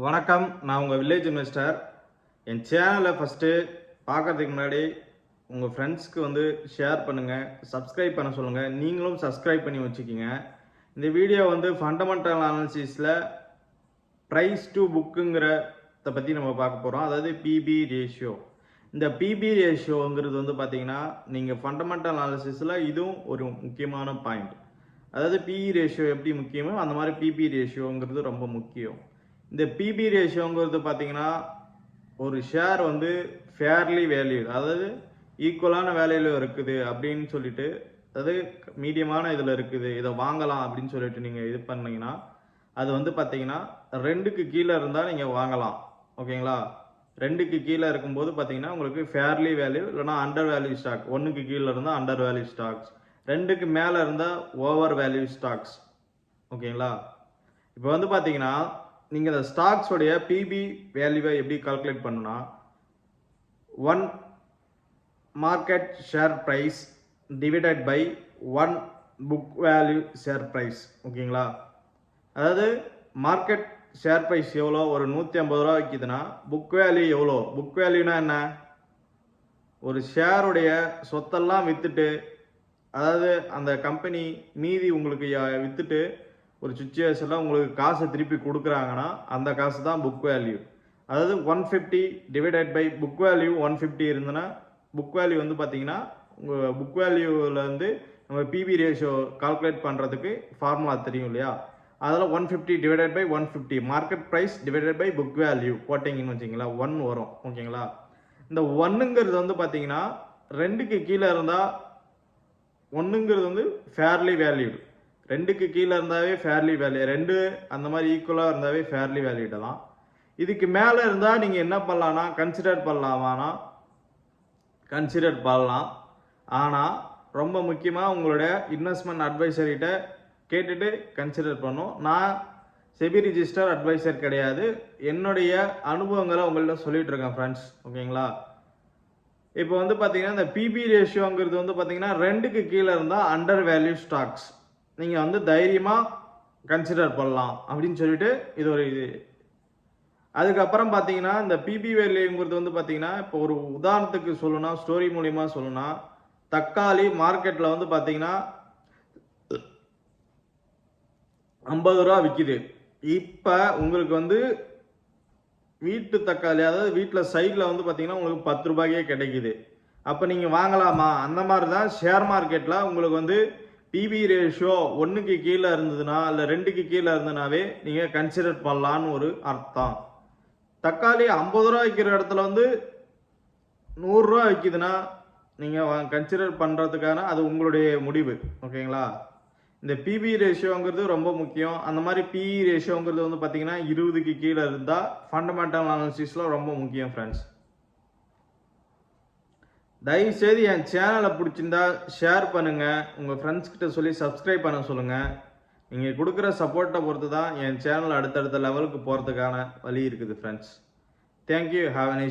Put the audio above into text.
வணக்கம். நான் உங்கள் வில்லேஜ் இன்வெஸ்டர். என் சேனலை ஃபஸ்ட்டு பார்க்கறதுக்கு முன்னாடி உங்கள் ஃப்ரெண்ட்ஸ்க்கு ஷேர் பண்ணுங்கள், சப்ஸ்கிரைப் பண்ண சொல்லுங்கள். நீங்களும் சப்ஸ்கிரைப் பண்ணி வச்சுக்கிங்க. இந்த வீடியோ ஃபண்டமெண்டல் அனாலிசிஸில் ப்ரைஸ் டு புக்குங்கிறத பற்றி நம்ம பார்க்க போகிறோம். அதாவது பிபி ரேஷியோ. இந்த பிபி ரேஷியோங்கிறது பார்த்தீங்கன்னா நீங்கள் ஃபண்டமெண்டல் அனாலிசிஸில் இதுவும் ஒரு முக்கியமான பாயிண்ட். அதாவது பிஇ ரேஷியோ எப்படி முக்கியமோ அந்த மாதிரி பிபி ரேஷியோங்கிறது ரொம்ப முக்கியம். இந்த பிபி ரேஷியோங்கிறது பார்த்தீங்கன்னா ஒரு ஷேர் ஃபேர்லி வேல்யூட், அதாவது ஈக்குவலான வேல்யூல இருக்குது அப்படின்னு சொல்லிட்டு, அதாவது மீடியமான இதில் இருக்குது, இதை வாங்கலாம் அப்படின்னு சொல்லிட்டு நீங்கள் இது பண்ணீங்கன்னா அது பார்த்தீங்கன்னா 2க்கு கீழே இருந்தால் நீங்கள் வாங்கலாம். ஓகேங்களா? 2க்கு கீழே இருக்கும்போது பார்த்தீங்கன்னா உங்களுக்கு ஃபேர்லி வேல்யூ, இல்லைனா அண்டர் வேல்யூ ஸ்டாக். 1க்கு கீழே இருந்தால் அண்டர் வேல்யூ ஸ்டாக்ஸ், 2க்கு மேலே இருந்தால் ஓவர் வேல்யூ ஸ்டாக்ஸ். ஓகேங்களா? இப்போ பார்த்தீங்கன்னா நீங்கள் இந்த ஸ்டாக்ஸோடைய பிபி வேல்யூவை எப்படி கால்குலேட் பண்ணுன்னா, 1 market share price divided by 1 book value share price. ஓகேங்களா? அதாவது மார்க்கெட் ஷேர் ப்ரைஸ் எவ்வளோ, ஒரு 150 ரூபா விற்கிதுன்னா புக் வேல்யூ எவ்வளோ. புக் வேல்யூனா என்ன? ஒரு ஷேருடைய சொத்தெல்லாம் விற்றுட்டு, அதாவது அந்த கம்பெனி மீதி உங்களுக்கு விற்றுட்டு ஒரு சுச்சுவேஷனில் உங்களுக்கு காசை திருப்பி கொடுக்குறாங்கன்னா அந்த காசு தான் புக் வேல்யூ. அதாவது 150 டிவைடட் பை புக் வேல்யூ 150 இருந்ததுன்னா புக் வேல்யூ பார்த்தீங்கன்னா உங்கள் புக் வேல்யூவில் நம்ம பிபி ரேஷியோ கால்குலேட் பண்ணுறதுக்கு ஃபார்முலா தெரியும் இல்லையா? அதில் 150 divided by 150 market price divided by book value போட்டிங்கன்னு வச்சிங்களா 1 வரும். ஓகேங்களா? இந்த 1ங்கிறது பார்த்தீங்கன்னா 2க்கு கீழே இருந்தால் 1ங்கிறது ஃபேர்லி வேல்யூடு. 2க்கு கீழே இருந்தாவே ஃபேர்லி வேல்யூ, 2 அந்த மாதிரி ஈக்குவலாக இருந்தாவே ஃபேர்லி வேல்யூடு தான். இதுக்கு மேலே இருந்தால் நீங்கள் என்ன பண்ணலான்னா கன்சிடர் பண்ணலாமானா கன்சிடர் பண்ணலாம். ஆனால் ரொம்ப முக்கியமாக உங்களுடைய இன்வெஸ்ட்மெண்ட் அட்வைசர்கிட்ட கேட்டுட்டு கன்சிடர் பண்ணும். நான் செபி ரிஜிஸ்டர் அட்வைசர் கிடையாது, என்னுடைய அனுபவங்களை உங்கள்கிட்ட சொல்லிட்டு இருக்கேன் ஃப்ரெண்ட்ஸ். ஓகேங்களா? இப்போ பார்த்தீங்கன்னா இந்த பிபி ரேஷியோங்கிறது பார்த்தீங்கன்னா 2க்கு கீழே இருந்தால் அண்டர் வேல்யூ ஸ்டாக்ஸ். நீங்கள் தைரியமாக கன்சிடர் பண்ணலாம் அப்படின்னு சொல்லிட்டு இது ஒரு இது. அதுக்கப்புறம் பார்த்தீங்கன்னா இந்த பிபி வேல்யூங்கிறது பார்த்தீங்கன்னா இப்போ ஒரு உதாரணத்துக்கு சொல்லணும்னா, ஸ்டோரி மூலியமா சொல்லணும்னா, தக்காளி மார்க்கெட்டில் பார்த்தீங்கன்னா 50 ரூபா விற்கிது. இப்போ உங்களுக்கு வீட்டு தக்காளி, அதாவது வீட்டில் சைடில் பார்த்தீங்கன்னா உங்களுக்கு 10 ரூபாய்க்கே கிடைக்குது. அப்போ நீங்கள் வாங்கலாமா? அந்த மாதிரி தான் ஷேர் மார்க்கெட்டில் உங்களுக்கு பிபி ரேஷியோ 1க்கு கீழே இருந்ததுன்னா இல்லை 2க்கு கீழே இருந்ததுனாவே நீங்கள் கன்சிடர் பண்ணலான்னு ஒரு அர்த்தம். தக்காளி 50 ரூபா விற்கிற இடத்துல 100 ரூபா விற்கிதுன்னா நீங்கள் கன்சிடர் பண்ணுறதுக்கான அது உங்களுடைய முடிவு. ஓகேங்களா? இந்த பிபி ரேஷியோங்கிறது ரொம்ப முக்கியம். அந்த மாதிரி பிஇ ரேஷியோங்கிறது பார்த்தீங்கன்னா 20க்கு கீழே இருந்தால் ஃபண்டமெண்டல் அனாலிசிஸில் ரொம்ப முக்கியம் ஃப்ரெண்ட்ஸ். தயவுசெய்து என் சேனலை பிடிச்சிருந்தா ஷேர் பண்ணுங்கள், உங்கள் ஃப்ரெண்ட்ஸ்கிட்ட சொல்லி சப்ஸ்கிரைப் பண்ண சொல்லுங்கள். நீங்கள் கொடுக்குற சப்போர்ட்டை பொறுத்து தான் என் சேனல் அடுத்தடுத்த லெவலுக்கு போகிறதுக்கான வழி இருக்குது friends. Thank you. Have a nice